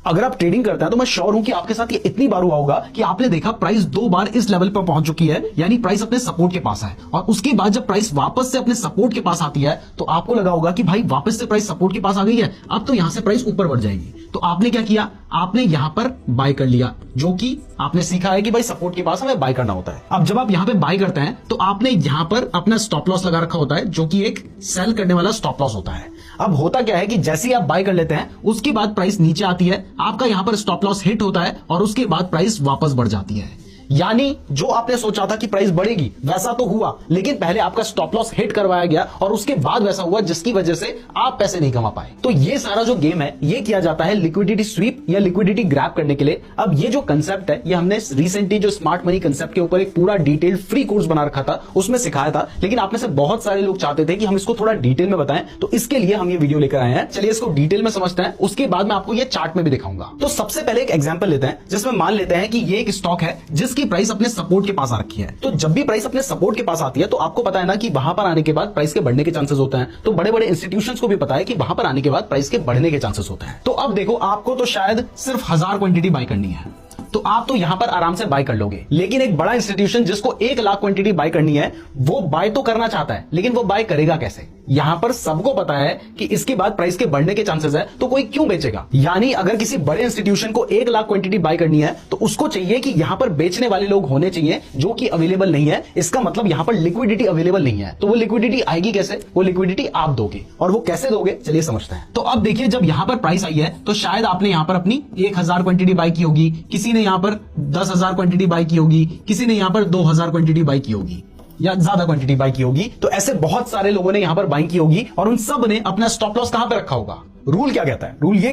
अगर आप ट्रेडिंग करते हैं तो मैं श्योर हूं कि आपके साथ ये इतनी बार हुआ होगा कि आपने देखा प्राइस 2 बार इस लेवल पर पहुंच चुकी है, यानी प्राइस अपने सपोर्ट के पास है, और उसके बाद जब प्राइस वापस से अपने सपोर्ट के पास आती है तो आपको लगा होगा कि भाई वापस से प्राइस सपोर्ट के पास आ गई है, अब तो यहां से प्राइस ऊपर बढ़ जाएगी। तो आपने क्या किया, आपने यहां पर बाय कर लिया, जो कि आपने सीखा है कि भाई सपोर्ट के पास हमें बाय करना होता है। अब जब आप यहां पे बाय करते हैं तो आपने यहां पर अपना स्टॉप लॉस लगा रखा होता है, जो कि एक सेल करने वाला स्टॉप लॉस होता है। अब होता क्या है कि जैसे ही आप बाय कर लेते हैं उसके बाद प्राइस नीचे आती है, आपका यहां पर स्टॉप लॉस हिट होता है और उसके बाद प्राइस वापस बढ़ जाती है। यानी जो आपने सोचा था कि प्राइस बढ़ेगी वैसा तो हुआ, लेकिन पहले आपका स्टॉप लॉस हिट करवाया गया और उसके बाद वैसा हुआ जिसकी वजह से आप पैसे नहीं कमा पाए। तो ये सारा जो गेम है ये किया जाता है लिक्विडिटी स्वीप या लिक्विडिटी ग्रैब करने के लिए। अब ये जो कंसेप्ट है ये हमने रिसेंटली जो स्मार्ट मनी कंसेप्ट के ऊपर एक पूरा डिटेल फ्री कोर्स बना रखा था, उसमें सिखाया था, लेकिन आप में से बहुत सारे लोग चाहते थे कि हम इसको थोड़ा डिटेल में बताएं, तो इसके लिए हम ये वीडियो लेकर आए हैं। चलिए इसको डिटेल में समझते हैं, उसके बाद मैं आपको ये चार्ट में भी दिखाऊंगा। तो सबसे पहले एक एग्जांपल लेते हैं जिसमें मान लेते हैं कि ये एक स्टॉक है जिसकी प्राइस अपने सपोर्ट के पास आ रखी है। तो जब भी प्राइस अपने सपोर्ट के पास आती है तो आपको पता है ना कि वहां पर आने के बाद प्राइस के बढ़ने के चांसेस होते हैं। तो बड़े बड़े इंस्टीट्यूशंस को भी पता है कि वहां पर आने के बाद प्राइस के बढ़ने के चांसेस होते हैं। तो अब देखो, आपको तो शायद सिर्फ 1000 क्वांटिटी बाय करनी है, तो आप तो यहां पर आराम से बाय कर लोगे। लेकिन एक बड़ा इंस्टीट्यूशन जिसको 1 लाख क्वांटिटी बाय करनी है, वो बाय तो करना चाहता है, लेकिन वो बाय करेगा कैसे? यहां पर सबको पता है कि इसके बाद प्राइस के बढ़ने के चांसेस है, तो कोई क्यों बेचेगा? यानी अगर किसी बड़े इंस्टीट्यूशन को 1 लाख क्वांटिटी बाय करनी है तो उसको चाहिए कि यहां पर बेचने वाले लोग होने चाहिए, जो कि अवेलेबल नहीं है। इसका मतलब यहां पर लिक्विडिटी अवेलेबल नहीं है। तो वो लिक्विडिटी आएगी कैसे? वो लिक्विडिटी आप दोगे, और वो कैसे दोगे चलिए समझते हैं। तो अब देखिए, जब यहां पर प्राइस आई है तो शायद आपने यहां पर अपनी 1000 क्वांटिटी बाय की होगी, किसी ने यहां पर 10,000 क्वांटिटी बाय की होगी, किसी ने यहां पर 2000 क्वांटिटी बाय की होगी या ज्यादा क्वांटिटी बाय की होगी। तो ऐसे बहुत सारे लोगों ने यहां पर बाइंग की होगी और उन सब ने अपना स्टॉप लॉस कहां पे रखा होगा? रूल क्या कहता है? रूल ये